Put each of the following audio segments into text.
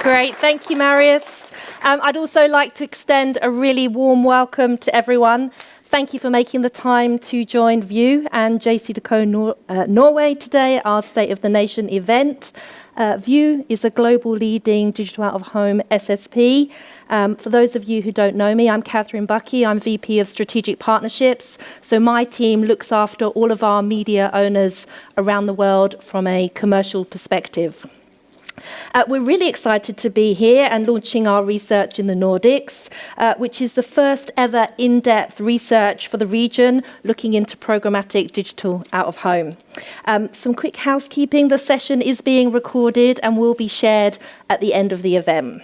Great, thank you, Marius. I'd also like to extend a really warm welcome to everyone. Thank you for making the time to join View and JCDecaux Norway today at our State of the Nation event. View is a global leading digital out-of-home SSP. For those of you who don't know me, I'm Catherine Buckey. I'm VP of Strategic Partnerships. So my team looks after all of our media owners around the world from a commercial perspective. We're really excited to be here and launching our research in the Nordics, which is the first ever in-depth research for the region looking into programmatic digital out-of-home. Some quick housekeeping. The session is being recorded and will be shared at the end of the event.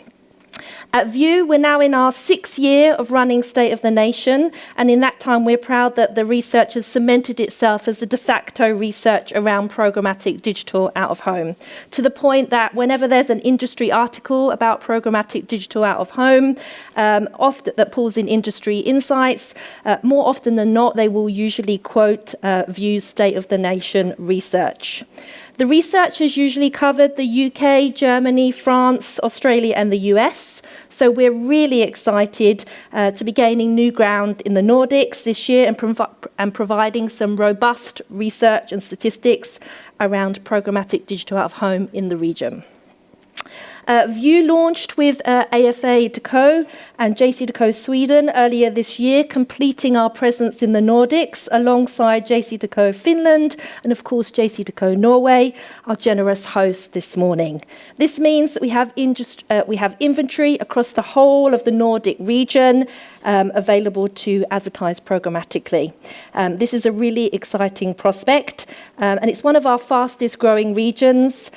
At View, we're now in our 6th year of running State of the Nation, and in that time we're proud that the research has cemented itself as the de facto research around programmatic digital out-of-home, to the point that whenever there's an industry article about programmatic digital out-of-home, often that pulls in industry insights, more often than not they will usually quote View's State of the Nation research. The research has usually covered the UK, Germany, France, Australia and the US. So we're really excited to be gaining new ground in the Nordics this year and providing some robust research and statistics around programmatic digital out-of-home in the region. View launched with AFA Decaux and JCDecaux Sweden earlier this year, completing our presence in the Nordics alongside JCDecaux Finland and, of course, JCDecaux Norway, our generous host this morning. This means that we have inventory across the whole of the Nordic region available to advertise programmatically. This is a really exciting prospect, and it's one of our fastest growing regions.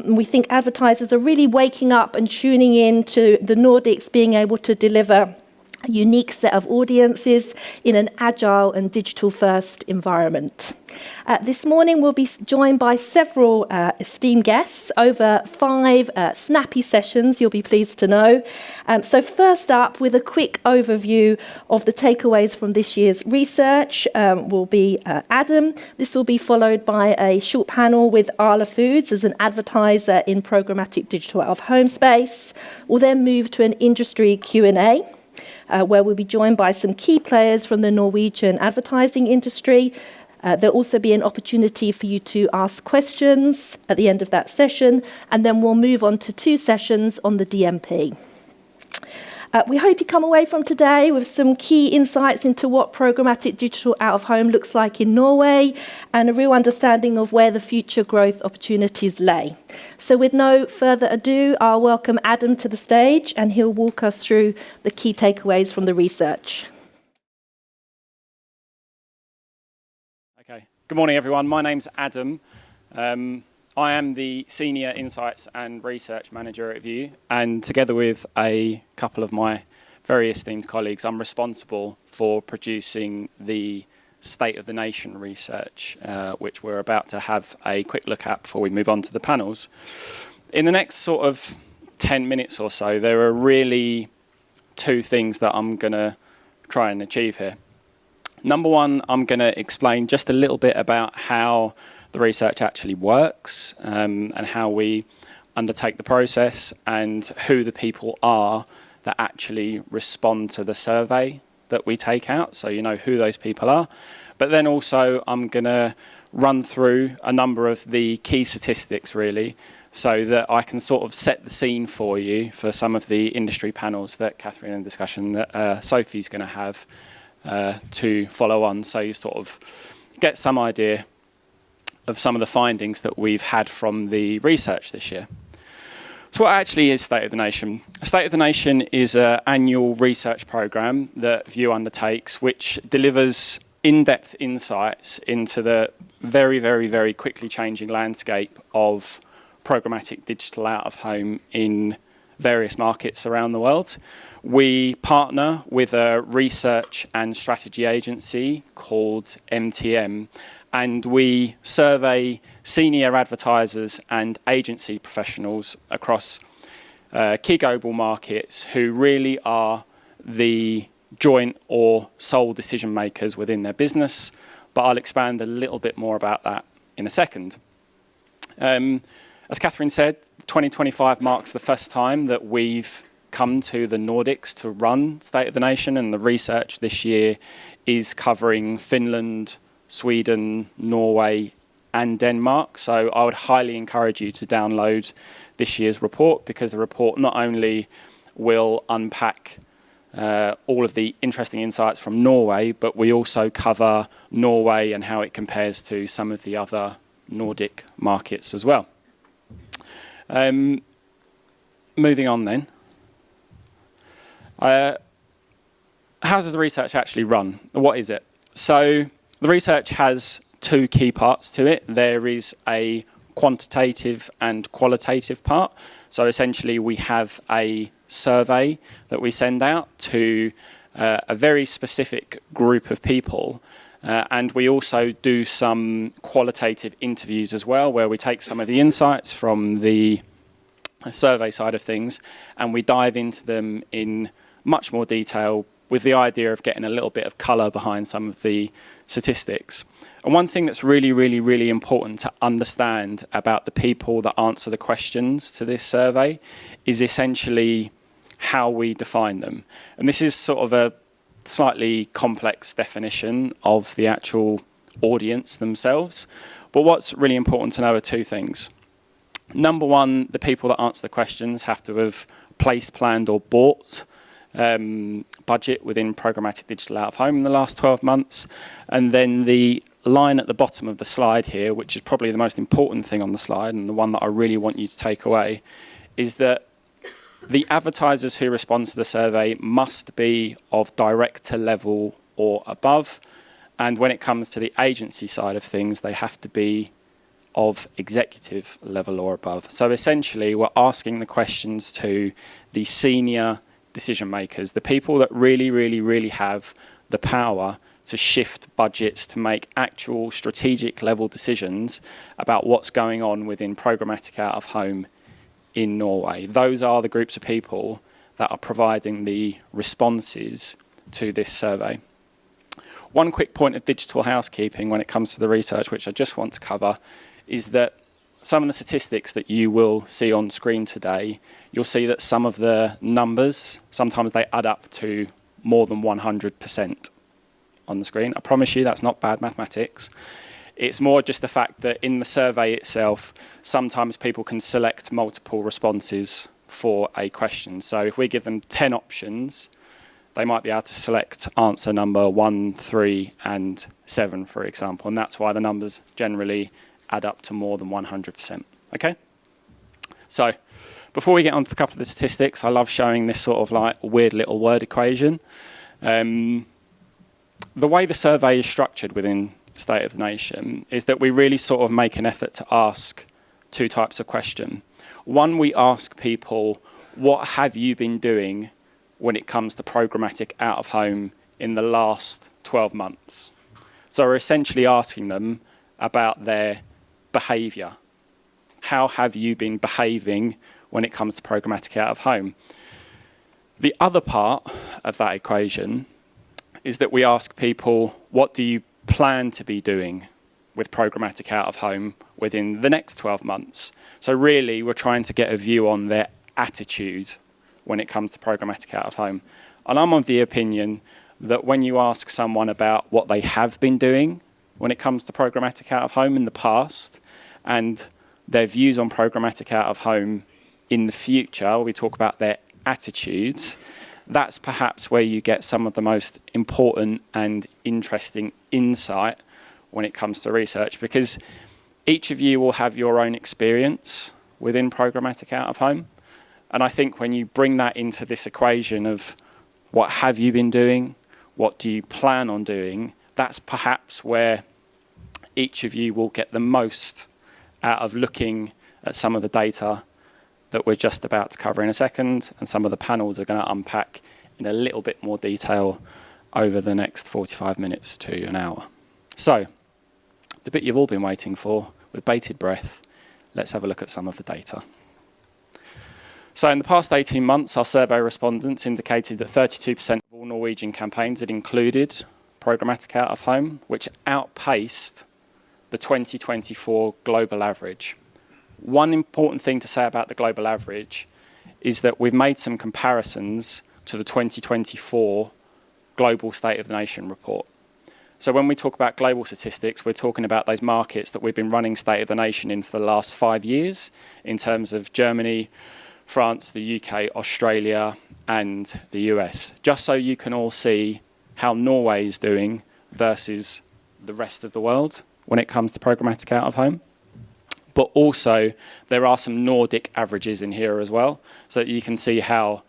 We think advertisers are really waking up and tuning in to the Nordics being able to deliver a unique set of audiences in an agile and digital-first environment. This morning we'll be joined by several esteemed guests over 5 snappy sessions, you'll be pleased to know. So first up, with a quick overview of the takeaways from this year's research, will be Adam. This will be followed by a short panel with Arla Foods as an advertiser in programmatic digital out-of-home space. We'll then move to an industry Q&A. Where we'll be joined by some key players from the Norwegian advertising industry. There'll also be an opportunity for you to ask questions at the end of that session, and then we'll move on to 2 sessions on the DMP. We hope you come away from today with some key insights into what programmatic digital out-of-home looks like in Norway and a real understanding of where the future growth opportunities lay. So with no further ado, I'll welcome Adam to the stage and he'll walk us through the key takeaways from the research. Okay. Good morning, everyone. My name's Adam. I am the Senior Insights and Research Manager at View, and together with a couple of my very esteemed colleagues, I'm responsible for producing the State of the Nation research, which we're about to have a quick look at before we move on to the panels. In the next sort of 10 minutes or so, there are really 2 things that I'm going to try and achieve here. Number one, I'm going to explain just a little bit about how the research actually works and how we undertake the process and who the people are that actually respond to the survey that we take out, so you know who those people are. But then also I'm going to run through a number of the key statistics really, so that I can sort of set the scene for you for some of the industry panels that Catherine and discussion that Sophie's going to have to follow on, so you sort of get some idea of some of the findings that we've had from the research this year. So what actually is State of the Nation? State of the Nation is an annual research programme that View undertakes, which delivers in-depth insights into the very, very, very quickly changing landscape of programmatic digital out-of-home in various markets around the world. We partner with a research and strategy agency called MTM, and we survey senior advertisers and agency professionals across key global markets who really are the joint or sole decision makers within their business, but I'll expand a little bit more about that in a second. As Catherine said, 2025 marks the first time that we've come to the Nordics to run State of the Nation, and the research this year is covering Finland, Sweden, Norway and Denmark. So I would highly encourage you to download this year's report, because the report not only will unpack all of the interesting insights from Norway, but we also cover Norway and how it compares to some of the other Nordic markets as well. Moving on then. How does the research actually run? What is it? So the research has two key parts to it. There is a quantitative and qualitative part. So essentially we have a survey that we send out to a very specific group of people. And we also do some qualitative interviews as well, where we take some of the insights from the survey side of things and we dive into them in much more detail, with the idea of getting a little bit of colour behind some of the statistics. And one thing that's really, really, really important to understand about the people that answer the questions to this survey is essentially how we define them. And this is sort of a slightly complex definition of the actual audience themselves. But what's really important to know are two things. Number one, the people that answer the questions have to have placed, planned or bought budget within programmatic digital out of home in the last 12 months. And then the line at the bottom of the slide here, which is probably the most important thing on the slide and the one that I really want you to take away, is that the advertisers who respond to the survey must be of director level or above. And when it comes to the agency side of things, they have to be of executive level or above. So essentially, we're asking the questions to the senior decision makers, the people that really, really, really have the power to shift budgets, to make actual strategic level decisions about what's going on within programmatic out of home in Norway. Those are the groups of people that are providing the responses to this survey. One quick point of digital housekeeping when it comes to the research, which I just want to cover, is that some of the statistics that you will see on screen today, you'll see that some of the numbers, sometimes they add up to more than 100% on the screen. I promise you that's not bad mathematics. It's more just the fact that in the survey itself, sometimes people can select multiple responses for a question. So if we give them 10 options, they might be able to select answer number 1, 3, and 7, for example. And that's why the numbers generally add up to more than 100%. Okay? So before we get on to a couple of the statistics, I love showing this sort of like weird little word equation. The way the survey is structured within State of the Nation is that we really sort of make an effort to ask two types of question. One, we ask people, what have you been doing when it comes to programmatic out of home in the last 12 months? So we're essentially asking them about their behaviour. How have you been behaving when it comes to programmatic out of home? The other part of that equation is that we ask people, what do you plan to be doing with programmatic out of home within the next 12 months? So really, we're trying to get a view on their attitude when it comes to programmatic out of home. And I'm of the opinion that when you ask someone about what they have been doing when it comes to programmatic out of home in the past and their views on programmatic out of home in the future, we talk about their attitudes, that's perhaps where you get some of the most important and interesting insight when it comes to research, because each of you will have your own experience within programmatic out of home. And I think when you bring that into this equation of what have you been doing, what do you plan on doing, that's perhaps where each of you will get the most out of looking at some of the data that we're just about to cover in a second, and some of the panels are going to unpack in a little bit more detail over the next 45 minutes to an hour. So, the bit you've all been waiting for, with bated breath, let's have a look at some of the data. So in the past 18 months, our survey respondents indicated that 32% of all Norwegian campaigns had included programmatic out of home, which outpaced the 2024 global average. one important thing to say about the global average is that we've made some comparisons to the 2024 Global State of the Nation report. So when we talk about global statistics, we're talking about those markets that we've been running State of the Nation in for the last 5 years, in terms of Germany, France, the UK, Australia, and the US, just so you can all see how Norway is doing versus the rest of the world when it comes to programmatic out of home. But also, there are some Nordic averages in here as well, so that you can see how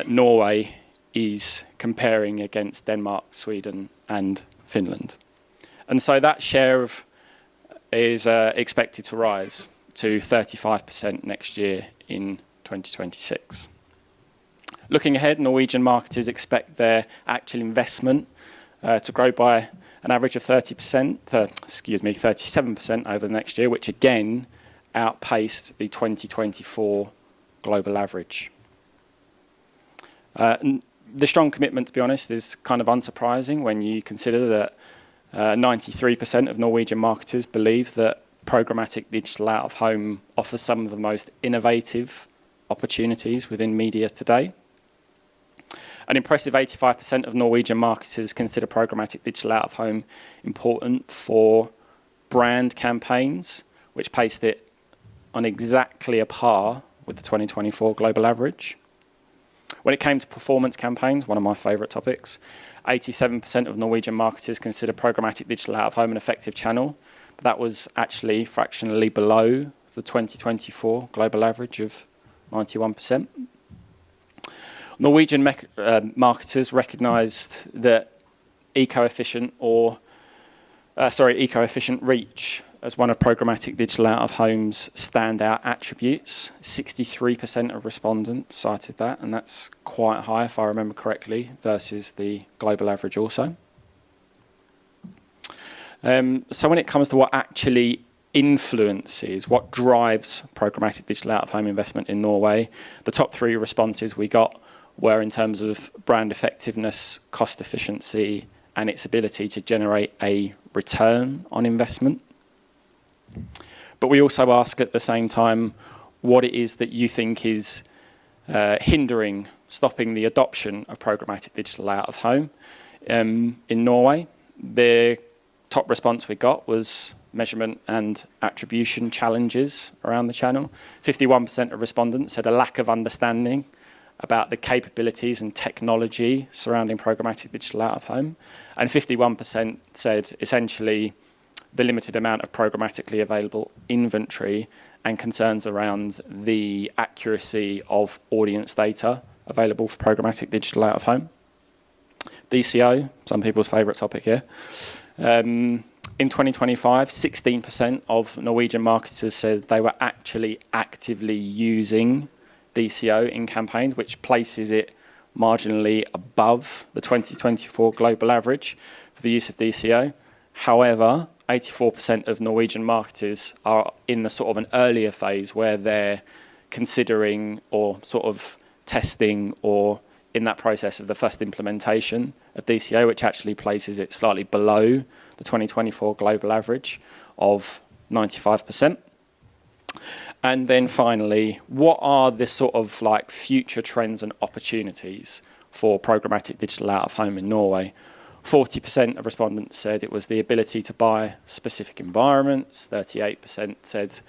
Norway is comparing against Denmark, Sweden, and Finland. And so that share is expected to rise to 35% next year in 2026. Looking ahead, Norwegian marketers expect their actual investment to grow by an average of 37% over the next year, which again outpaced the 2024 global average. The strong commitment, to be honest, is kind of unsurprising when you consider that 93% of Norwegian marketers believe that programmatic digital out of home offers some of the most innovative opportunities within media today. An impressive 85% of Norwegian marketers consider programmatic digital out of home important for brand campaigns, which placed it on exactly a par with the 2024 global average. When it came to performance campaigns, one of my favourite topics, 87% of Norwegian marketers consider programmatic digital out of home an effective channel. But that was actually fractionally below the 2024 global average of 91%. Norwegian marketers recognised that eco-efficient reach as one of programmatic digital out of home's standout attributes. 63% of respondents cited that, and that's quite high, if I remember correctly, versus the global average also. So when it comes to what actually influences, what drives programmatic digital out of home investment in Norway, the top 3 responses we got were in terms of brand effectiveness, cost efficiency, and its ability to generate a return on investment. But we also ask at the same time what it is that you think is stopping the adoption of programmatic digital out of home in Norway. The top response we got was measurement and attribution challenges around the channel. 51% of respondents said a lack of understanding about the capabilities and technology surrounding programmatic digital out of home. And 51% said essentially the limited amount of programmatically available inventory and concerns around the accuracy of audience data available for programmatic digital out of home. DCO, some people's favourite topic here. In 2025, 16% of Norwegian marketers said they were actually actively using DCO in campaigns, which places it marginally above the 2024 global average for the use of DCO. However, 84% of Norwegian marketers are in the sort of an earlier phase where they're considering or sort of testing or in that process of the first implementation of DCO, which actually places it slightly below the 2024 global average of 95%. And then finally, what are the sort of like future trends and opportunities for programmatic digital out of home in Norway? 40% of respondents said it was the ability to buy specific environments. 38% said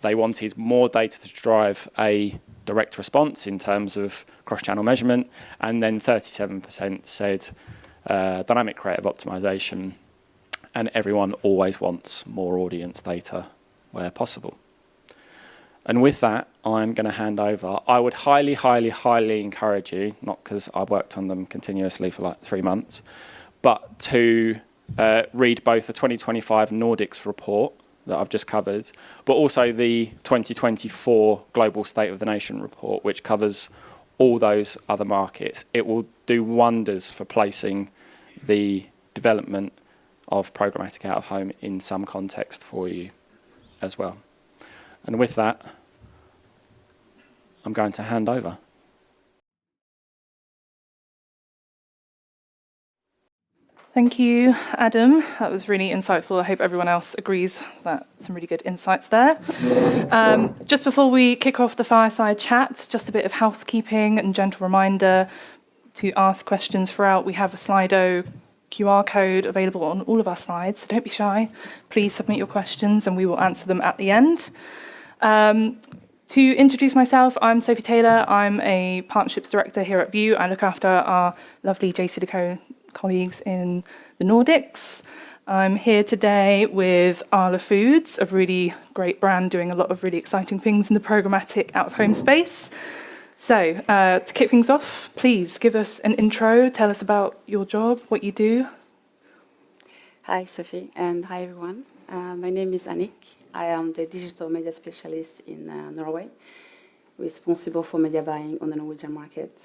they wanted more data to drive a direct response in terms of cross-channel measurement. And then 37% said dynamic creative optimization. And everyone always wants more audience data where possible. And with that, I'm going to hand over. I would highly, highly, highly encourage you, not because I've worked on them continuously for like 3 months, but to read both the 2025 Nordics report that I've just covered, but also the 2024 Global State of the Nation report, which covers all those other markets. It will do wonders for placing the development of programmatic out of home in some context for you as well. And with that, I'm going to hand over. Thank you, Adam. That was really insightful. I hope everyone else agrees that some really good insights there. Just before we kick off the fireside chat, just a bit of housekeeping and gentle reminder to ask questions throughout. We have a Slido QR code available on all of our slides, so don't be shy. Please submit your questions and we will answer them at the end. To introduce myself, I'm Sophie Taylor. I'm a Partnerships Director here at View. I look after our lovely JCDecaux colleagues in the Nordics. I'm here today with Arla Foods, a really great brand doing a lot of really exciting things in the programmatic out-of-home space. So, to kick things off, please give us an intro. Tell us about your job, what you do. Hi, Sophie, and hi, everyone. My name is Annick. I am the digital media specialist in Norway, responsible for media buying on the Norwegian market.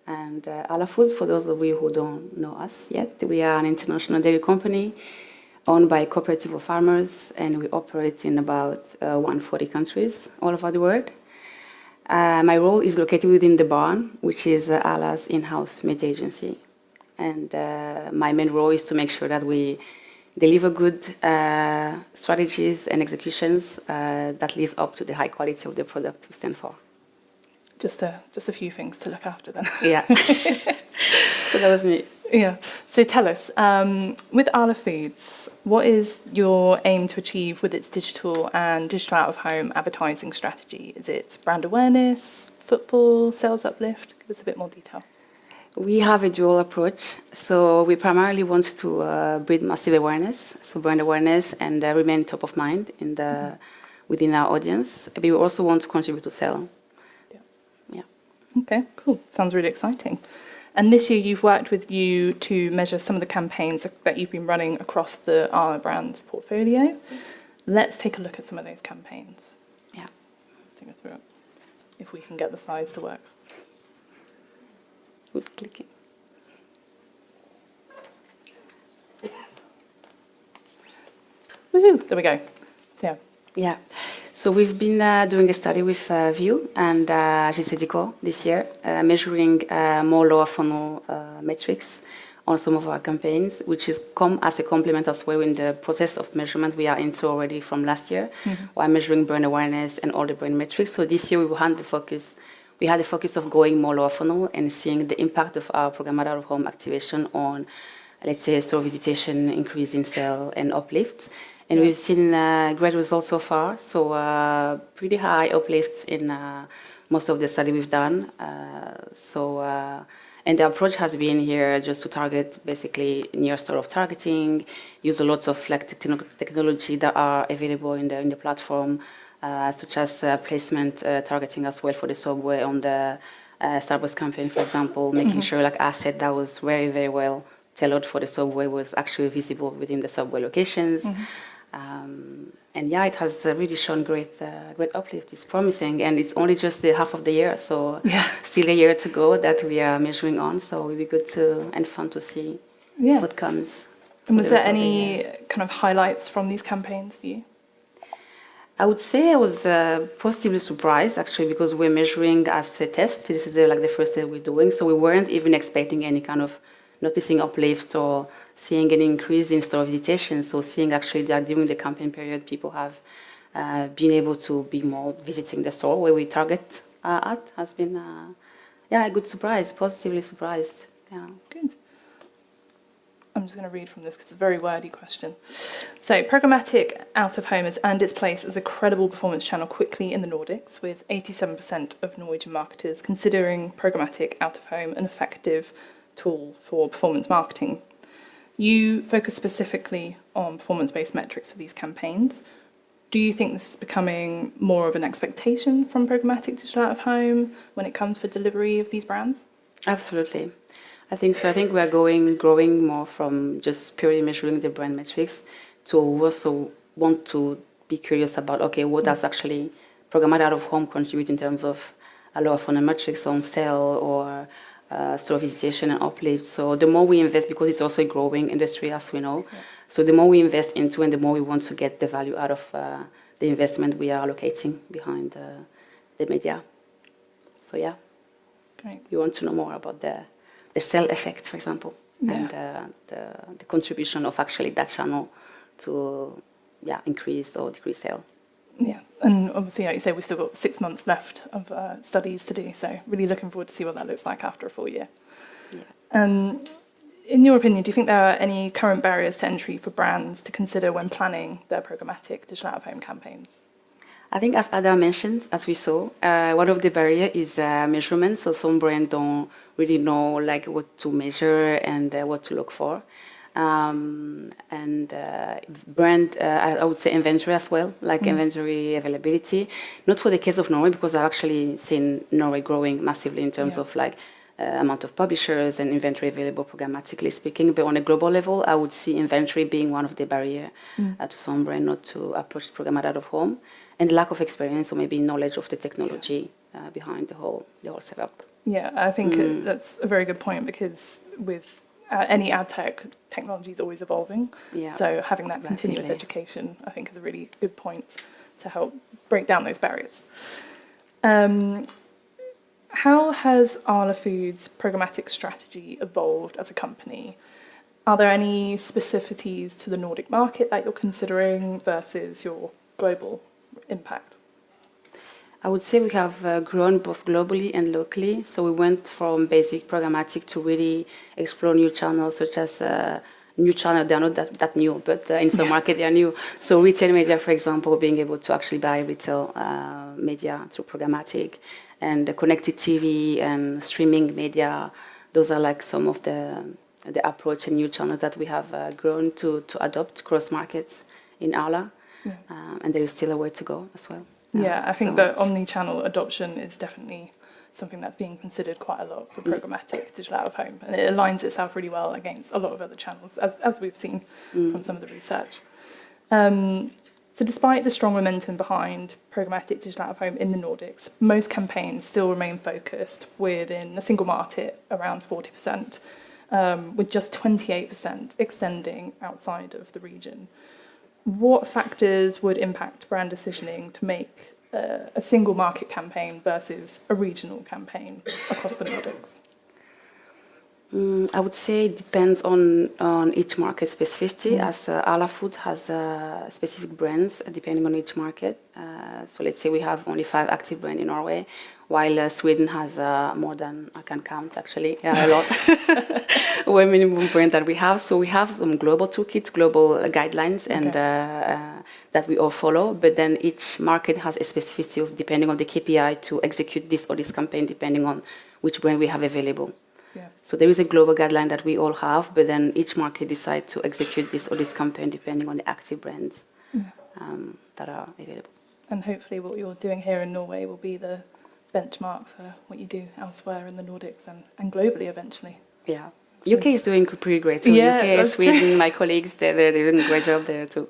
And Arla Foods, for those of you who don't know us yet, we are an international dairy company owned by a cooperative of farmers, and we operate in about 140 countries all over the world. My role is located within the barn, which is Arla's in-house media agency. And my main role is to make sure that we deliver good strategies and executions that live up to the high quality of the product we stand for. Just a few things to look after then. Yeah. So that was me. Yeah. So tell us, with Arla Foods, what is your aim to achieve with its digital and digital out-of-home advertising strategy? Is it brand awareness, footfall, sales uplift? Give us a bit more detail. We have a dual approach. So we primarily want to build massive awareness, so brand awareness, and remain top of mind within our audience. But we also want to contribute to sell. Yeah. Okay, cool. Sounds really exciting. And this year you've worked with View to measure some of the campaigns that you've been running across the Arla brand's portfolio. Let's take a look at some of those campaigns. Yeah. Take us through it. If we can get the slides to work. Who's clicking? Woohoo! There we go. So, Yeah. So we've been doing a study with View and JCDecaux this year, measuring more lower funnel metrics on some of our campaigns, which has come as a complement as well in the process of measurement we are into already from last year, while measuring brand awareness and all the brand metrics. So this year we had the focus of going more lower funnel and seeing the impact of our programmatic out-of-home activation on, let's say, store visitation, increase in sale and uplifts. And we've seen great results so far. So pretty high uplifts in most of the study we've done. And the approach has been here just to target basically near store of targeting, use a lot of technology that are available in the platform, such as placement targeting as well for the subway on the Starbucks campaign, for example, making sure like asset that was very, very well tailored for the subway was actually visible within the subway locations. And yeah, it has really shown great uplift. It's promising, and it's only just the half of the year, so still a year to go that we are measuring on. So it'll be good and fun to see what comes. And was there any kind of highlights from these campaigns for you? I would say I was positively surprised, actually, because we're measuring as a test. This is like the first test we're doing, so we weren't even expecting any kind of noticing uplift or seeing an increase in store visitation. So seeing actually that during the campaign period, people have been able to be more visiting the store where we target at has been, a good surprise, positively surprised. Yeah. Good. I'm just going to read from this because it's a very wordy question. So, programmatic out-of-home has earned its place as a credible performance channel quickly in the Nordics, with 87% of Norwegian marketers considering programmatic out-of-home an effective tool for performance marketing. You focus specifically on performance-based metrics for these campaigns. Do you think this is becoming more of an expectation from programmatic digital out-of-home when it comes for delivery of these brands? Absolutely. I think so. I think we are growing more from just purely measuring the brand metrics to also want to be curious about, okay, what does actually programmatic out-of-home contribute in terms of a lower funnel metrics on sale or store visitation and uplift. So the more we invest, because it's also a growing industry, as we know, so the more we invest into and the more we want to get the value out of the investment we are allocating behind the media. So yeah, Great. you want to know more about the sell effect, for example. and the contribution of actually that channel to increase or decrease sale. Yeah, and obviously, like you say, we've still got 6 months left of studies to do, so really looking forward to see what that looks like after a full year. Yeah. In your opinion, do you think there are any current barriers to entry for brands to consider when planning their programmatic digital out-of-home campaigns? I think, as Ada mentioned, as we saw, one of the barriers is measurement. So some brands don't really know like what to measure and what to look for. Brand, I would say inventory as well, like inventory availability. Not for the case of Norway, because I've actually seen Norway growing massively in terms of like amount of publishers and inventory available programmatically speaking. But on a global level, I would see inventory being one of the barriers to some brand not to approach programmatic out of home, and lack of experience or maybe knowledge of the technology behind the whole setup. Yeah, I think that's a very good point, because with any ad tech, technology is always evolving. Yeah. So having that continuous education, I think, is a really good point to help break down those barriers. How has Arla Foods' programmatic strategy evolved as a company? Are there any specificities to the Nordic market that you're considering versus your global impact? I would say we have grown both globally and locally. So we went from basic programmatic to really explore new channels, such as new channels. They're not that new, but in some market they are new. So retail media, for example, being able to actually buy retail media through programmatic, and connected TV and streaming media. Those are like some of the approach and new channels that we have grown to adopt cross markets in Arla. And there is still a way to go as well. Yeah, I think that omni-channel adoption is definitely something that's being considered quite a lot for programmatic digital out of home, and it aligns itself really well against a lot of other channels, as we've seen from some of the research. So despite the strong momentum behind programmatic digital out of home in the Nordics, most campaigns still remain focused within a single market, around 40%, with just 28% extending outside of the region. What factors would impact brand decisioning to make a single market campaign versus a regional campaign across the Nordics? I would say it depends on each market specificity, as Arla Foods has specific brands depending on each market. So let's say we have only 5 active brands in Norway, while Sweden has more than, I can count actually, a lot, way minimum brand that we have. So we have some global toolkit, global guidelines, and that we all follow. But then each market has a specificity of depending on the KPI to execute this or this campaign, depending on which brand we have available. So there is a global guideline that we all have, but then each market decides to execute this or this campaign depending on the active brands that are available. And hopefully what you're doing here in Norway will be the benchmark for what you do elsewhere in the Nordics and globally eventually. Yeah. UK is doing pretty great. So UK, Sweden, my colleagues, they're doing a great job there too.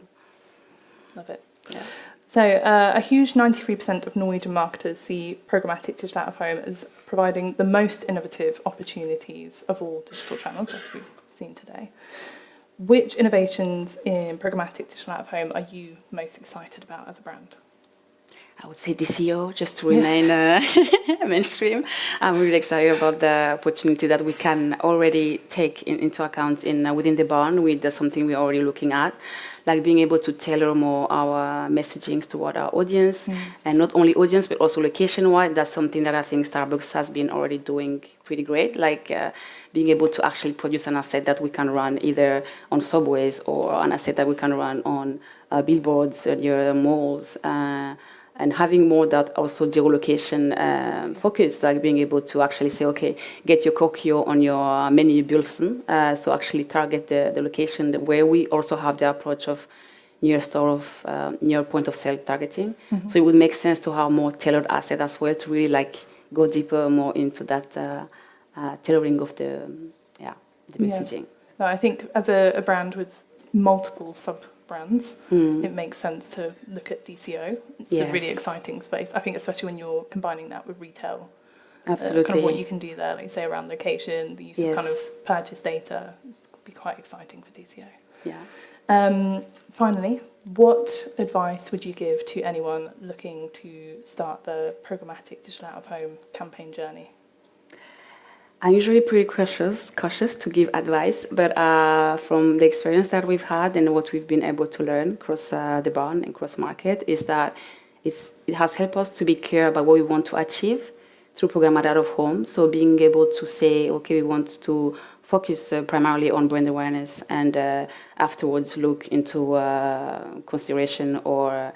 Love it. Yeah. So a huge 93% of Norwegian marketers see programmatic digital out of home as providing the most innovative opportunities of all digital channels, as we've seen today. Which innovations in programmatic digital out of home are you most excited about as a brand? I would say DCO, just to remain mainstream. I'm really excited about the opportunity that we can already take into account within the barn with something we're already looking at, like being able to tailor more our messaging toward our audience, and not only audience, but also location-wise. That's something that I think Starbucks has been already doing pretty great, like being able to actually produce an asset that we can run either on subways or an asset that we can run on billboards near malls, and having more that also geolocation focus, like being able to actually say, okay, get your Kokyo on your menu Bulsen, so actually target the location where we also have the approach of near store of near point of sale targeting. So it would make sense to have more tailored asset as well to really like go deeper more into that tailoring of the messaging. No, I think as a brand with multiple sub-brands, it makes sense to look at DCO. It's a really exciting space. I think especially when you're combining that with retail. Absolutely. Kind of what you can do there, like say around location, the use of kind of purchase data, it's going to be quite exciting for DCO. Yeah. Finally, what advice would you give to anyone looking to start the programmatic digital out of home campaign journey? I'm usually pretty cautious to give advice, but from the experience that we've had and what we've been able to learn across the barn and cross market is that it has helped us to be clear about what we want to achieve through programmatic out of home. So being able to say, okay, we want to focus primarily on brand awareness and afterwards look into consideration or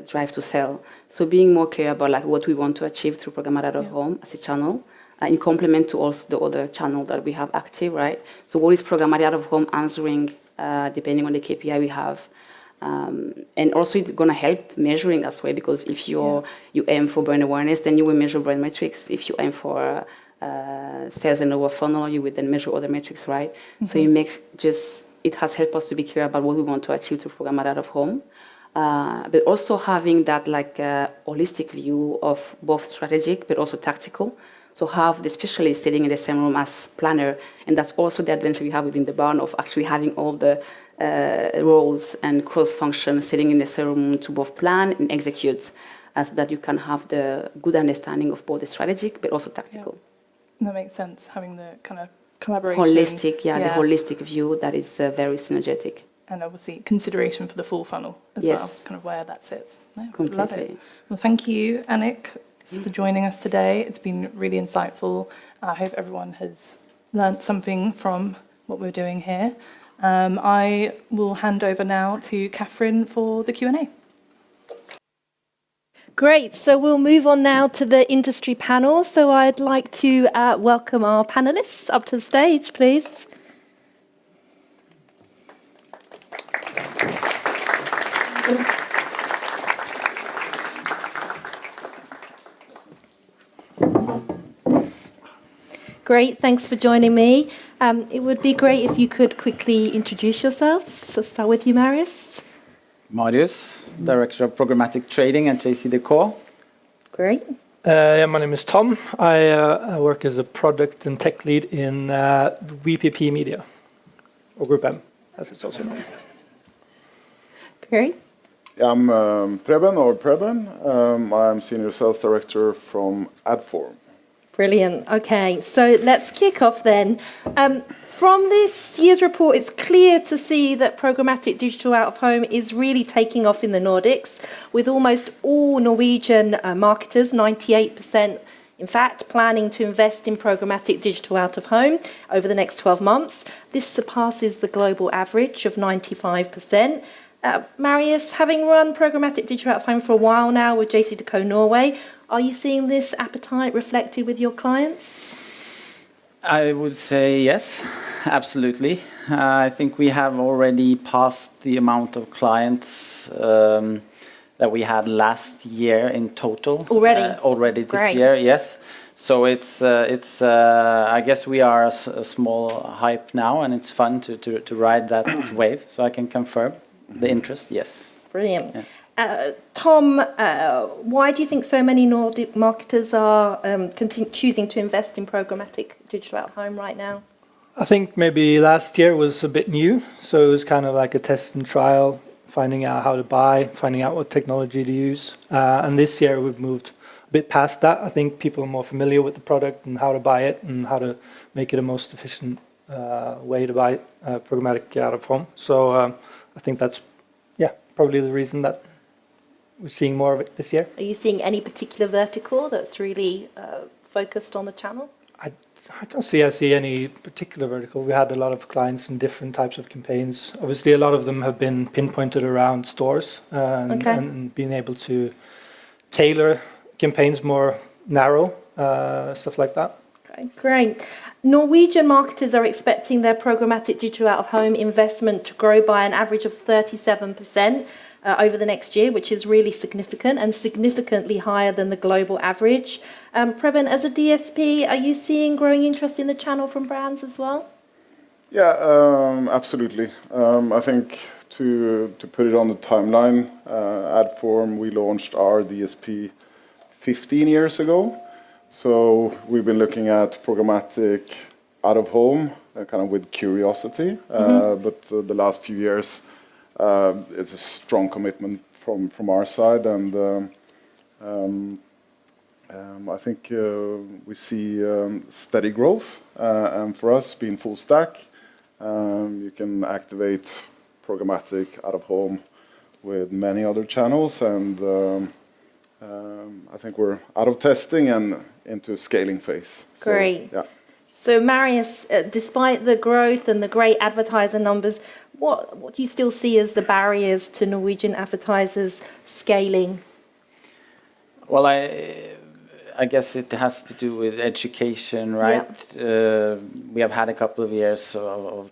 drive to sell. So being more clear about like what we want to achieve through programmatic out of home as a channel. In complement to also the other channel that we have active, right? So what is programmatic out of home answering depending on the KPI we have. And also it's going to help measuring as well, because if you aim for brand awareness, then you will measure brand metrics. If you aim for sales and lower funnel, you would then measure other metrics, right? So you it has helped us to be clear about what we want to achieve through programmatic out of home. But also having that like holistic view of both strategic but also tactical. So have the specialist sitting in the same room as planner, and that's also the advantage we have within the barn of actually having all the roles and cross functions sitting in the same room to both plan and execute, so that you can have the good understanding of both the strategic but also tactical. Yeah. That makes sense, having the kind of collaboration. Holistic, the holistic view that is very synergetic. And obviously consideration for the full funnel as well, kind of where that sits. No, Completely. Love it. Well, thank you, Annick, for joining us today. It's been really insightful. I hope everyone has learnt something from what we're doing here. I will hand over now to Catherine for the Q&A. Great. So we'll move on now to the industry panel. So I'd like to welcome our panelists up to the stage, please. Great, thanks for joining me. It would be great if you could quickly introduce yourselves. So start with you, Marius. Marius, Director of Programmatic Trading at JCDecaux. Great. My name is Tom. I work as a product and tech lead in VPP Media, or GroupM, as it's also known. Great. I'm Preben. I'm Senior Sales Director from Adform. Brilliant. Okay, so let's kick off then. From this year's report, it's clear to see that programmatic digital out-of-home is really taking off in the Nordics, with almost all Norwegian marketers, 98%, in fact, planning to invest in programmatic digital out-of-home over the next 12 months. This surpasses the global average of 95%. Marius, having run programmatic digital out-of-home for a while now with JCDecaux Norway, are you seeing this appetite reflected with your clients? I would say yes, absolutely. I think we have already passed the amount of clients that we had last year in total. Already this year, yes. So it's I guess we are a small hype now, and it's fun to ride that wave. So I can confirm the interest, yes. Brilliant. Yeah. Tom, why do you think so many Nordic marketers are choosing to invest in programmatic digital out-of-home right now? I think maybe last year was a bit new, so it was kind of like a test and trial, finding out how to buy, finding out what technology to use. And this year we've moved a bit past that. I think people are more familiar with the product and how to buy it and how to make it a most efficient way to buy programmatic out-of-home. So I think that's, probably the reason that we're seeing more of it this year. Are you seeing any particular vertical that's really focused on the channel? I can't see I see any particular vertical. We had a lot of clients in different types of campaigns. Obviously, a lot of them have been pinpointed around stores and being able to tailor campaigns more narrow, stuff like that. Okay, great. Norwegian marketers are expecting their programmatic digital out-of-home investment to grow by an average of 37% over the next year, which is really significant and significantly higher than the global average. Preben, as a DSP, are you seeing growing interest in the channel from brands as well? Yeah, absolutely. I think to put it on the timeline, Adform, we launched our DSP 15 years ago. So we've been looking at programmatic out of home kind of with curiosity, but the last few years it's a strong commitment from our side, and I think we see steady growth, and for us, being full stack, you can activate programmatic out of home with many other channels, and I think we're out of testing and into a scaling phase. Great. So, yeah. So Marius, despite the growth and the great advertiser numbers, what do you still see as the barriers to Norwegian advertisers scaling? Well, I guess it has to do with education, right? We have had a couple of years of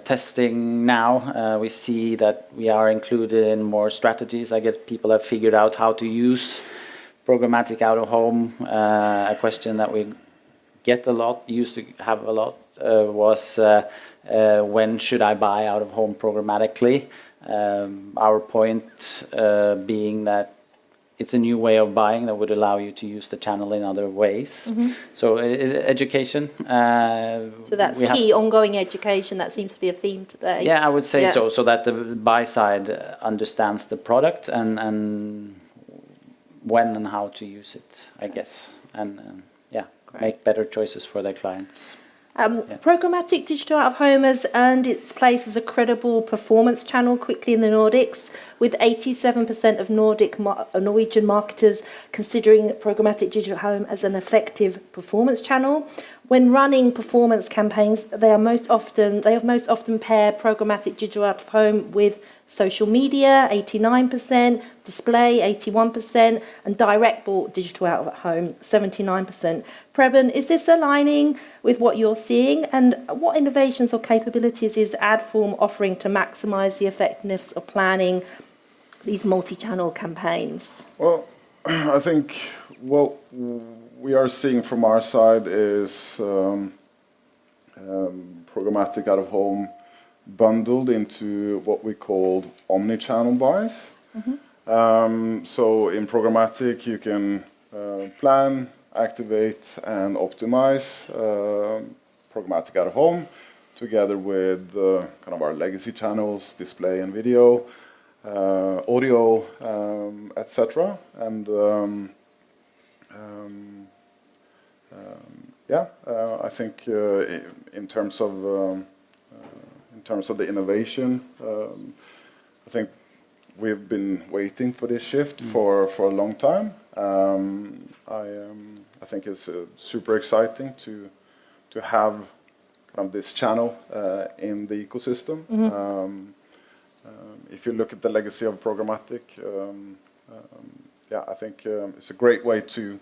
testing now. We see that we are included in more strategies. I guess people have figured out how to use programmatic out of home. A question that we get a lot, used to have a lot, was when should I buy out of home programmatically? Our point being that it's a new way of buying that would allow you to use the channel in other ways. So education. So that's key, ongoing education. That seems to be a theme today. Yeah, I would say so. So that the buy side understands the product and when and how to use it, I guess. And make better choices for their clients. Programmatic digital out of home has earned its place as a credible performance channel quickly in the Nordics, with 87% of Norwegian marketers considering programmatic digital home as an effective performance channel. When running performance campaigns, they have most often pair programmatic digital out of home with social media, 89%, display, 81%, and direct bought digital out of home, 79%. Preben, is this aligning with what you're seeing? And what innovations or capabilities is Adform offering to maximise the effectiveness of planning these multi-channel campaigns? Well, I think what we are seeing from our side is programmatic out of home bundled into what we call omni-channel buys. So in programmatic, you can plan, activate, and optimize programmatic out of home together with kind of our legacy channels, display and video, audio, etc. And I think in terms of the innovation, I think we've been waiting for this shift for a long time. I think it's super exciting to have kind of this channel in the ecosystem. If you look at the legacy of programmatic, I think it's a great way to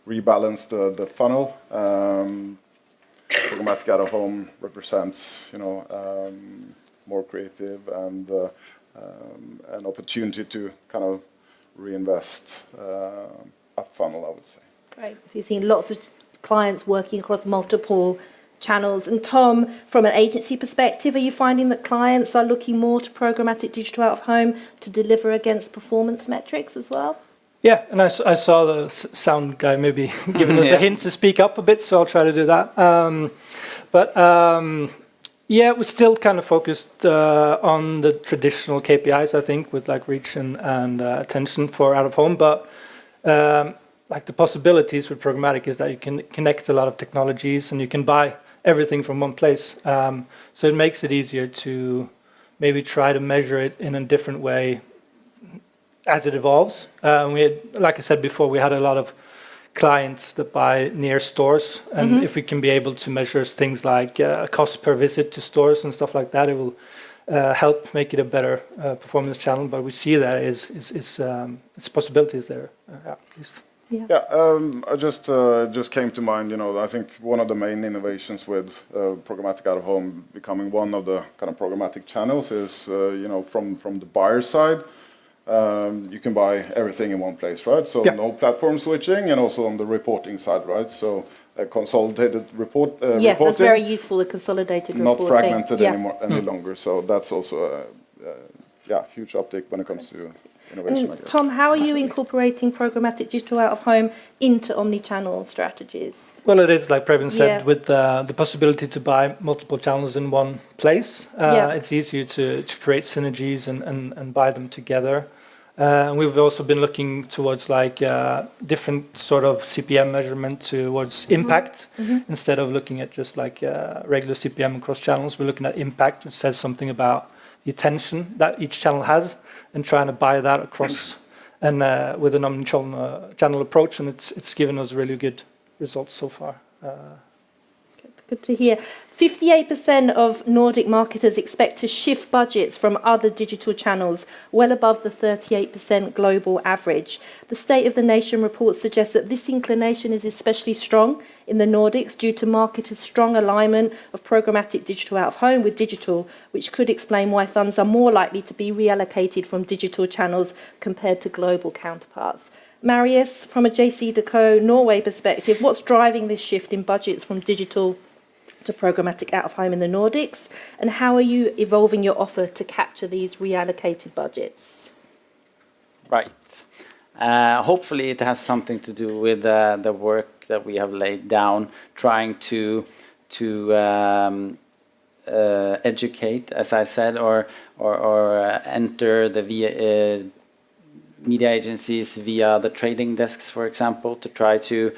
rebalance the funnel. Programmatic out of home represents, more creative and an opportunity to kind of reinvest up funnel, I would say. Great. So you're seeing lots of clients working across multiple channels. And Tom, from an agency perspective, are you finding that clients are looking more to programmatic digital out of home to deliver against performance metrics as well? Yeah, and I saw the sound guy maybe giving us a hint to speak up a bit, so I'll try to do that. We're still kind of focused on the traditional KPIs, I think, with like reach and attention for out of home. But like the possibilities with programmatic is that you can connect a lot of technologies and you can buy everything from one place. So it makes it easier to maybe try to measure it in a different way as it evolves. Like I said before, we had a lot of clients that buy near stores, and if we can be able to measure things like cost per visit to stores and stuff like that, it will help make it a better performance channel. But we see that it's possibilities there, at least. I just came to mind. I think one of the main innovations with programmatic out of home becoming one of the kind of programmatic channels is, from the buyer side. You can buy everything in one place, right? So no platform switching, and also on the reporting side, right? So a consolidated reporting. That's very useful, the consolidated reporting. Not fragmented any longer. So that's also a huge uptick when it comes to innovation. And Tom, how are you incorporating programmatic digital out of home into omni-channel strategies? Well, it is like Preben said, with the possibility to buy multiple channels in one place. It's easier to create synergies and buy them together. And we've also been looking towards like different sort of CPM measurement towards impact. Instead of looking at just like regular CPM across channels, we're looking at impact, which says something about the attention that each channel has, and trying to buy that across and with an omnichannel approach, and it's given us really good results so far. Good to hear. 58% of Nordic marketers expect to shift budgets from other digital channels, well above the 38% global average. The State of the Nation report suggests that this inclination is especially strong in the Nordics due to marketers' strong alignment of programmatic digital out of home with digital, which could explain why funds are more likely to be reallocated from digital channels compared to global counterparts. Marius, from a JCDecaux Norway perspective, what's driving this shift in budgets from digital to programmatic out of home in the Nordics, and how are you evolving your offer to capture these reallocated budgets? Right. Hopefully it has something to do with the work that we have laid down, trying to educate, as I said, or enter the media agencies via the trading desks, for example, to try to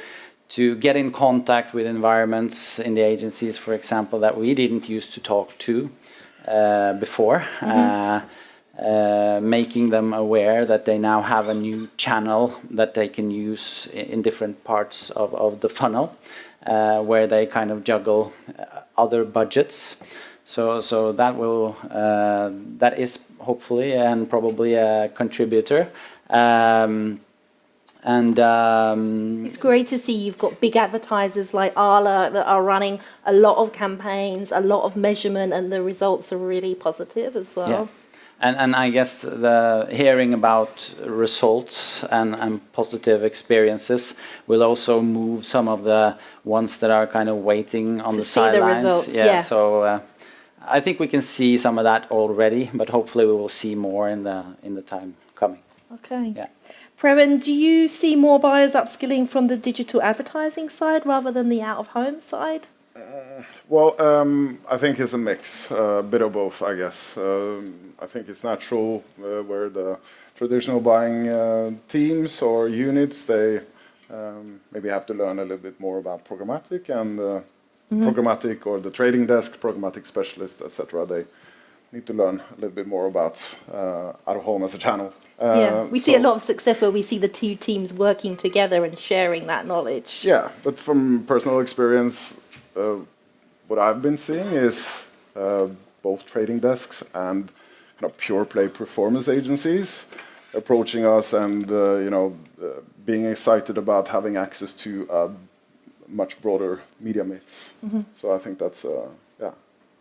get in contact with environments in the agencies, for example, that we didn't used to talk to before, making them aware that they now have a new channel that they can use in different parts of the funnel, where they kind of juggle other budgets. So that will that is hopefully and probably a contributor. It's great to see you've got big advertisers like Arla that are running a lot of campaigns, a lot of measurement, and the results are really positive as well. Yeah. And I guess the hearing about results and positive experiences will also move some of the ones that are kind of waiting on the sidelines. The results, yeah. So I think we can see some of that already, but hopefully we will see more in the time coming. Okay. Yeah. Preben, do you see more buyers upskilling from the digital advertising side rather than the out-of-home side? Well, I think it's a mix, a bit of both, I guess. I think it's natural where the traditional buying teams or units, they maybe have to learn a little bit more about programmatic, and programmatic or the trading desk, programmatic specialist, etc. They need to learn a little bit more about out-of-home as a channel. Yeah, we see a lot of success where we see the two teams working together and sharing that knowledge. Yeah, but from personal experience, what I've been seeing is both trading desks and kind of pure play performance agencies approaching us and being excited about having access to a much broader media mix. So I think that's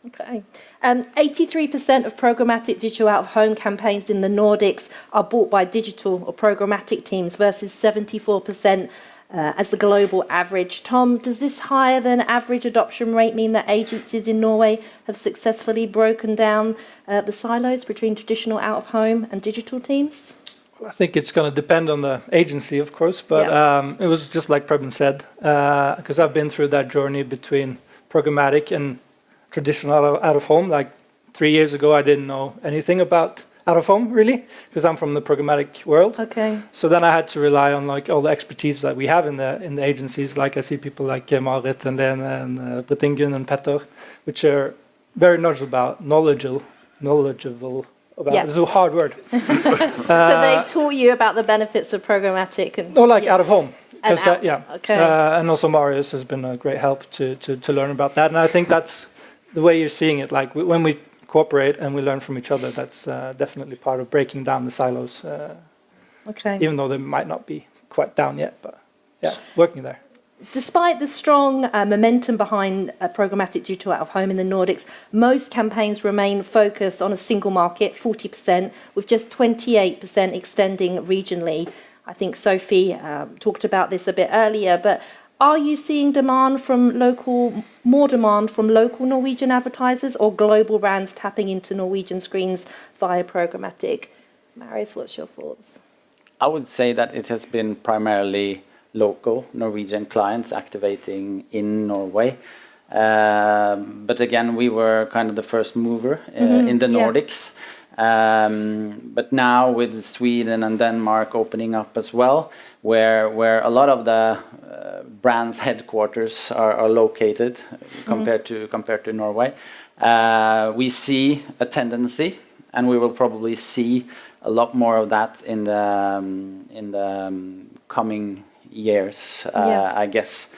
Okay. 83% of programmatic digital out-of-home campaigns in the Nordics are bought by digital or programmatic teams versus 74% as the global average. Tom, does this higher than average adoption rate mean that agencies in Norway have successfully broken down the silos between traditional out-of-home and digital teams? I think it's going to depend on the agency, of course, but it was just like Preben said, because I've been through that journey between programmatic and traditional out-of-home. Like 3 years ago, I didn't know anything about out-of-home, really, because I'm from the programmatic world. Okay. So then I had to rely on like all the expertise that we have in the agencies. Like I see people like Marit and Lene and Brettingun and Petter, which are very knowledgeable about. Yeah. This is a hard word. So they've taught you about the benefits of programmatic and out-of-home. Okay. And also Marius has been a great help to learn about that. And I think that's the way you're seeing it. Like when we cooperate and we learn from each other, that's definitely part of breaking down the silos. Okay. Even though they might not be quite down yet, but yeah, working there. Despite the strong momentum behind programmatic digital out-of-home in the Nordics, most campaigns remain focused on a single market, 40%, with just 28% extending regionally. I think Sophie talked about this a bit earlier, but are you seeing more demand from local Norwegian advertisers or global brands tapping into Norwegian screens via programmatic? Marius, what's your thoughts? I would say that it has been primarily local Norwegian clients activating in Norway. But again, we were kind of the first mover in the Nordics. But now with Sweden and Denmark opening up as well, where a lot of the brands' headquarters are located compared to Norway, we see a tendency, and we will probably see a lot more of that in the coming years. I guess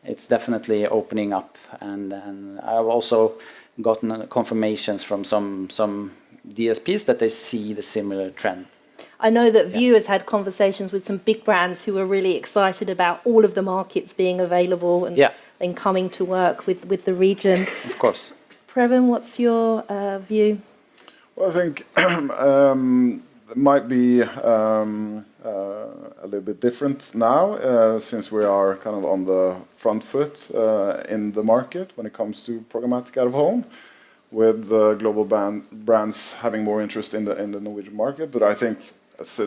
it's definitely opening up, and I've also gotten confirmations from some DSPs that they see the similar trend. I know that View has had conversations with some big brands who are really excited about all of the markets being available and coming to work with the region. Of course. Previn, what's your view? Well, I think it might be a little bit different now, since we are kind of on the front foot in the market when it comes to programmatic out of home, with global brands having more interest in the Norwegian market. But I think as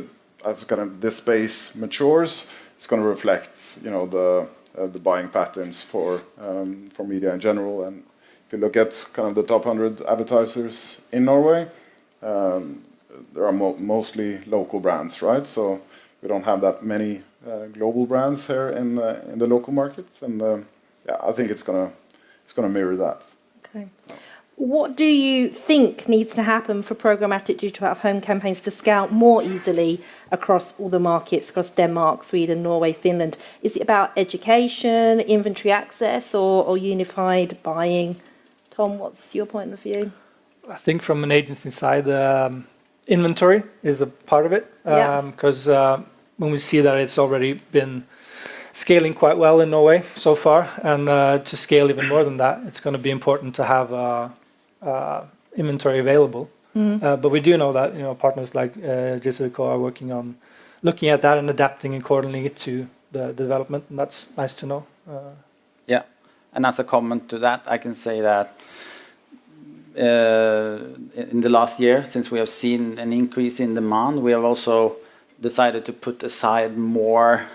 kind of this space matures, it's going to reflect, you know, the buying patterns for media in general. And if you look at kind of the top 100 advertisers in Norway, there are mostly local brands, right? So we don't have that many global brands here in the local markets, and I think it's gonna mirror that. Okay. What do you think needs to happen for programmatic digital out-of-home campaigns to scale more easily across all the markets, across Denmark, Sweden, Norway, Finland? Is it about education, inventory access, or unified buying? Tom, what's your point of view? I think from an agency side, inventory is a part of it, because when we see that it's already been scaling quite well in Norway so far, and to scale even more than that, it's going to be important to have inventory available. But we do know that, you know, partners like JCDecaux are working on looking at that and adapting accordingly to the development, and that's nice to know. And as a comment to that, I can say that in the last year, since we have seen an increase in demand, we have also decided to put aside more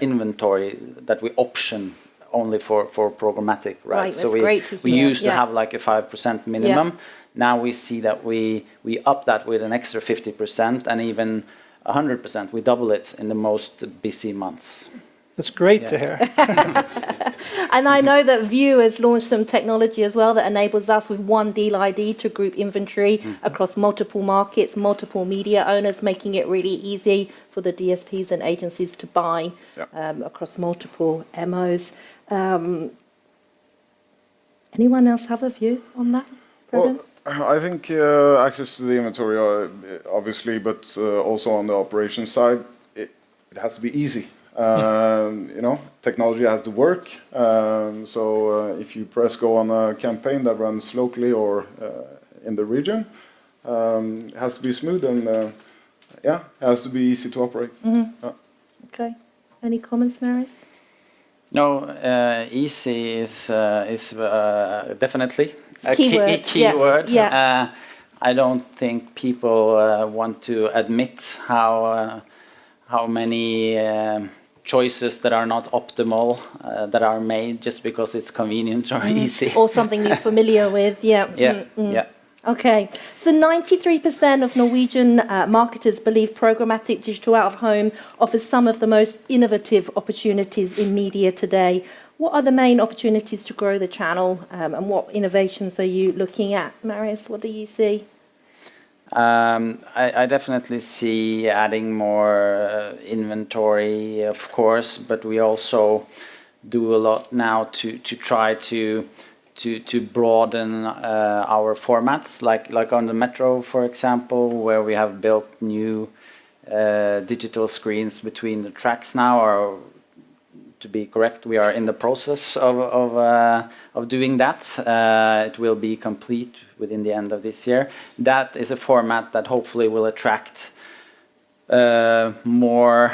inventory that we option only for programmatic, right? So we used to have like a 5% minimum. Now we see that we up that with an extra 50% and even 100%. We double it in the most busy months. That's great to hear. And I know that View has launched some technology as well that enables us with one deal ID to group inventory across multiple markets, multiple media owners, making it really easy for the DSPs and agencies to buy across multiple MOs. Anyone else have a view on that? Well, I think access to the inventory, obviously, but also on the operations side, it has to be easy. You know, technology has to work. So if you press go on a campaign that runs locally or in the region, it has to be smooth and it has to be easy to operate. Okay. Any comments, Maris? No, easy is definitely a key word. I don't think people want to admit how many choices that are not optimal that are made just because it's convenient or easy. Or something you're familiar with, Okay, so 93% of Norwegian marketers believe programmatic digital out-of-home offers some of the most innovative opportunities in media today. What are the main opportunities to grow the channel, and what innovations are you looking at? Marius, what do you see? I definitely see adding more inventory, of course, but we also do a lot now to try to broaden our formats, like on the metro, for example, where we have built new digital screens between the tracks now, or to be correct, we are in the process of doing that. It will be complete within the end of this year. That is a format that hopefully will attract more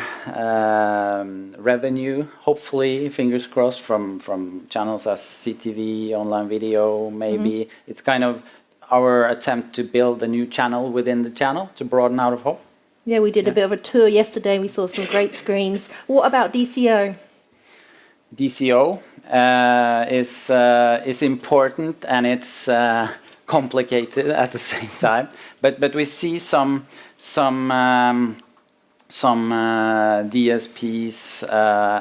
revenue, hopefully, fingers crossed, from channels as CTV, online video, maybe. It's kind of our attempt to build a new channel within the channel to broaden out of home. Yeah, we did a bit of a tour yesterday. We saw some great screens. What about DCO? DCO is important, and it's complicated at the same time. But we see some DSPs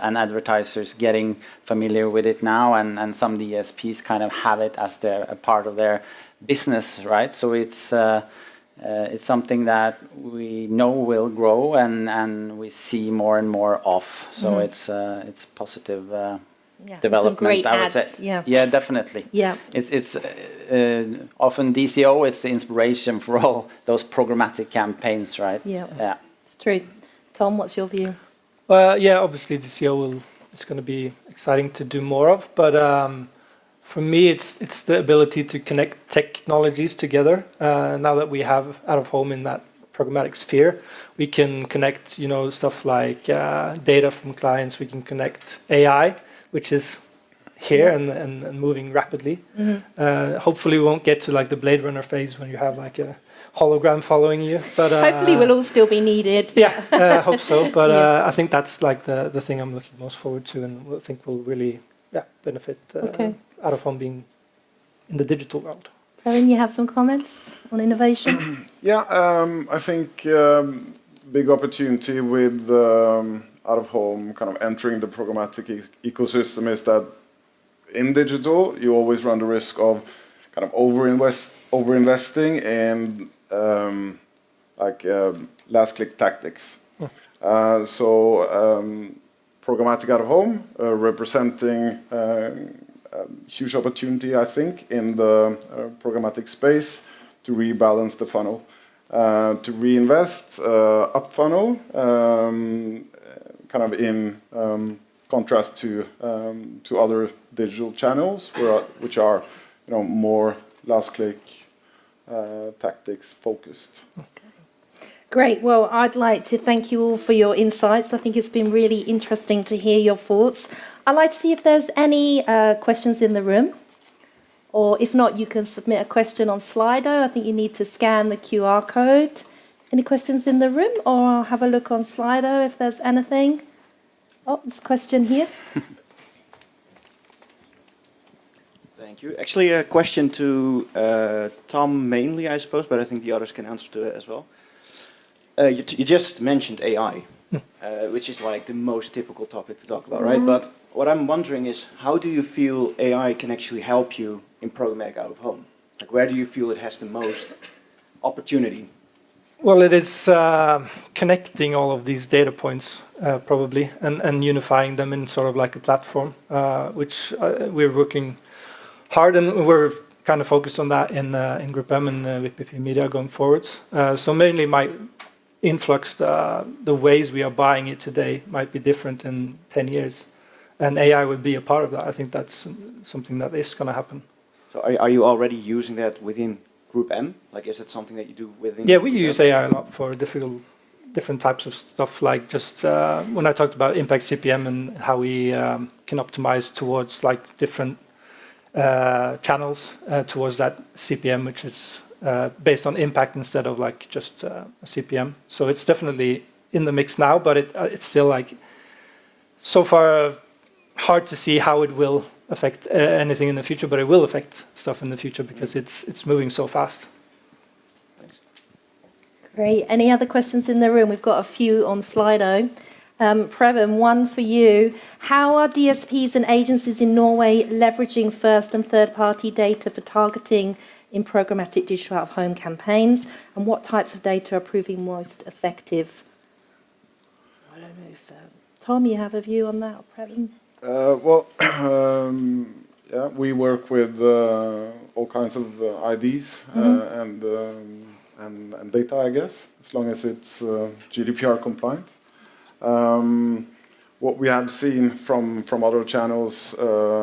and advertisers getting familiar with it now, and some DSPs kind of have it as a part of their business, right? So it's something that we know will grow, and we see more and more of. So it's positive development. Some great I would ads, say. Yeah, definitely. Yeah. It's often DCO. It's the inspiration for all those programmatic campaigns, right? Yeah. It's true. Tom, what's your view? Well, yeah, obviously DCO it's going to be exciting to do more of, but for me, it's the ability to connect technologies together. Now that we have out of home in that programmatic sphere, we can connect, stuff like data from clients. We can connect AI, which is here and moving rapidly. Hopefully, we won't get to like the Blade Runner phase when you have like a hologram following you. But hopefully, we'll all still be needed. Yeah, I hope so. But I think that's like the thing I'm looking most forward to, and I think will really benefit out of home being in the digital world. Kevin, you have some comments on innovation? I think big opportunity with out of home kind of entering the programmatic ecosystem is that in digital you always run the risk of kind of overinvesting in last click tactics. Programmatic out of home representing huge opportunity, I think, in the programmatic space to rebalance the funnel, to reinvest up funnel, kind of in contrast to other digital channels, which are more last click tactics focused. Great. Well, I'd like to thank you all for your insights. I think it's been really interesting to hear your thoughts. I'd like to see if there's any questions in the room. Or if not, you can submit a question on Slido. I think you need to scan the QR code. Any questions in the room? Or I'll have a look on Slido if there's anything. Oh, there's a question here. Thank you. Actually, a question to Tom mainly, I suppose, but I think the others can answer to it as well. You just mentioned AI, which is like the most typical topic to talk about, right? But what I'm wondering is, how do you feel AI can actually help you in programmatic out of home? Like, where do you feel it has the most opportunity? Well, it is connecting all of these data points, probably, and unifying them in sort of like a platform, which we're working hard, and we're kind of focused on that in GroupM and with PP Media going forwards. So mainly my influx, the ways we are buying it today might be different in 10 years. And AI would be a part of that. I think that's something that is going to happen. So are you already using that within GroupM? Like, is it something that you do within? Yeah, we use AI a lot for different types of stuff. Like just when I talked about impact CPM and how we can optimize towards like different channels towards that CPM, which is based on impact instead of like just a CPM. So it's definitely in the mix now, but it's still like so far hard to see how it will affect anything in the future, but it will affect stuff in the future because it's moving so fast. Thanks. Great. Any other questions in the room? We've got a few on Slido. Preben, one for you. How are DSPs and agencies in Norway leveraging first and third-party data for targeting in programmatic digital out-of-home campaigns? And what types of data are proving most effective? I don't know if Tom, you have a view on that, or Preben? We work with all kinds of IDs and data, I guess, as long as it's GDPR compliant. What we have seen from other channels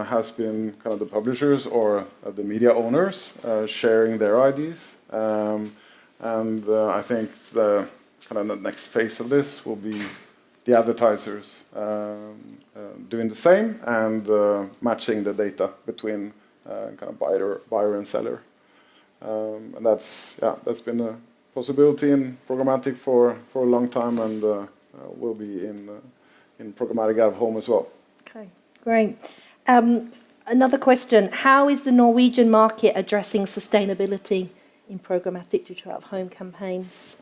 has been kind of the publishers or the media owners sharing their IDs, and I think the kind of the next phase of this will be the advertisers doing the same and matching the data between kind of buyer and seller, and that's been a possibility in programmatic for a long time, and will be in programmatic out of home as well. Okay, great. Another question. How is the Norwegian market addressing sustainability in programmatic digital out-of-home campaigns?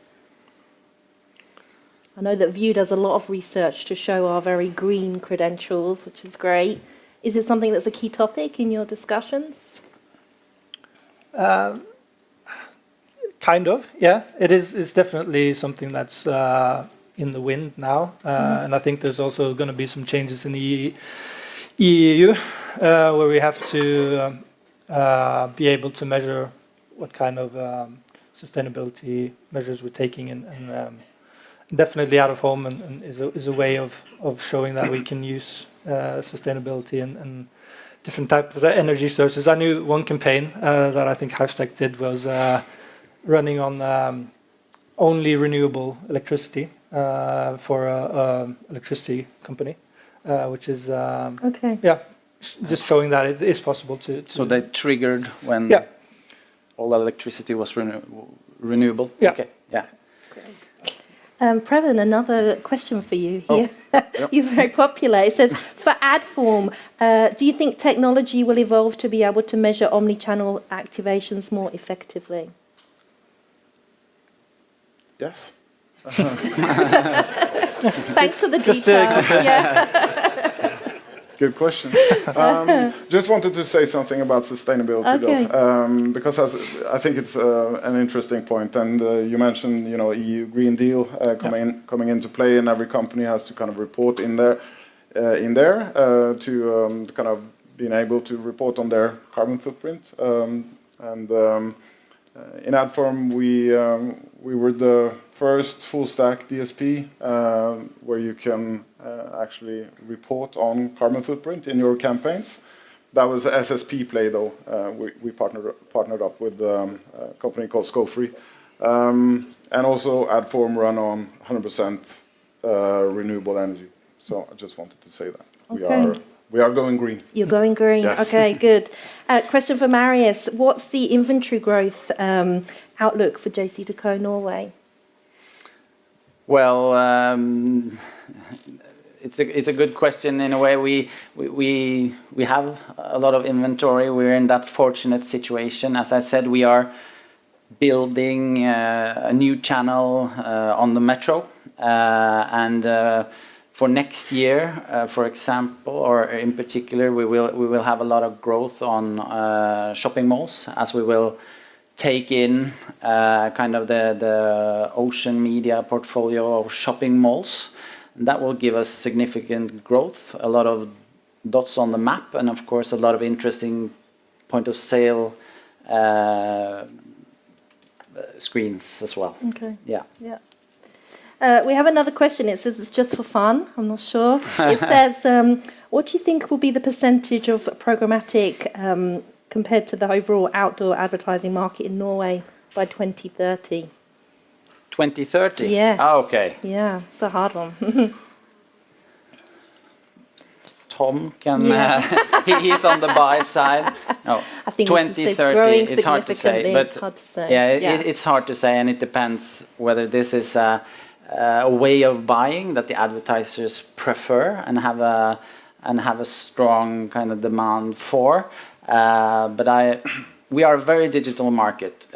I know that View does a lot of research to show our very green credentials, which is great. Is it something that's a key topic in your discussions? Kind of, yeah. It is. It's definitely something that's in the wind now, and I think there's also going to be some changes in the EU, where we have to be able to measure what kind of sustainability measures we're taking, and definitely out of home and is a way of showing that we can use sustainability and different types of energy sources. I knew one campaign that I think Hivestack did was running on only renewable electricity for an electricity company, which is just showing that it is possible to. So they triggered when all electricity was renewable? Yeah. Okay, yeah. Previn, another question for you here. You're very popular. It says, for Adform, do you think technology will evolve to be able to measure omni-channel activations more effectively? Yes. Thanks for the detail. Good question. Just wanted to say something about sustainability, though, because I think it's an interesting point. And you mentioned, EU Green Deal coming into play, and every company has to kind of report in there to kind of being able to report on their carbon footprint. In Adform, we were the first full-stack DSP where you can actually report on carbon footprint in your campaigns. That was an SSP play, though. We partnered up with a company called Scofree. And also Adform run on 100% renewable energy. So I just wanted to say that. Okay. We are going green. You're going green. Yes. Okay, good. Question for Marius. What's the inventory growth outlook for JCDecaux Norway? Well, it's a good question in a way. We have a lot of inventory. We're in that fortunate situation. As I said, we are building a new channel on the metro, and for next year, for example, or in particular, we will have a lot of growth on shopping malls, as we will take in kind of the Ocean Media portfolio of shopping malls. And that will give us significant growth, a lot of dots on the map, and of course a lot of interesting point of sale screens as well. Okay. Yeah. Yeah. We have another question. It says it's just for fun. I'm not sure. It says, what do you think will be the percentage of programmatic compared to the overall outdoor advertising market in Norway by 2030? 2030? Yes. Ah, okay. Yeah, it's a hard one. Tom can, he's on the buy side. No, I think 2030, it's hard to say. But it's hard to say. Yeah, it's hard to say, and it depends whether this is a way of buying that the advertisers prefer and have a strong kind of demand for. But we are a very digital market.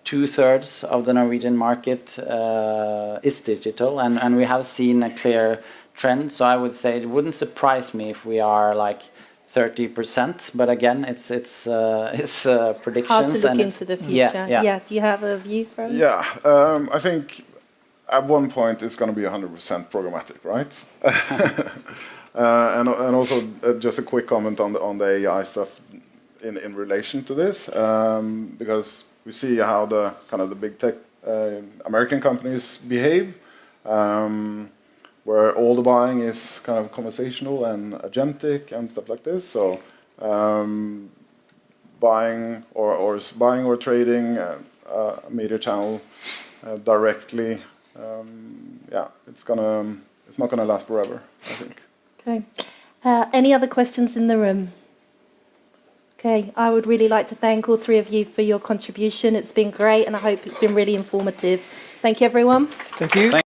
2/3 of the Norwegian market is digital, and we have seen a clear trend. So I would say it wouldn't surprise me if we are like 30%. But again, it's predictions. Hard to look and into the future. Yeah. Do you have a view from? Yeah, I think at one point it's going to be 100% programmatic, right? And also just a quick comment on the AI stuff in relation to this, because we see how the kind of the big tech American companies behave, where all the buying is kind of conversational and agentic and stuff like this. So buying or trading a media channel directly, it's not gonna last forever, I think. Okay. Any other questions in the room? Okay, I would really like to thank all three of you for your contribution. It's been great, and I hope it's been really informative. Thank you, everyone. Thank you.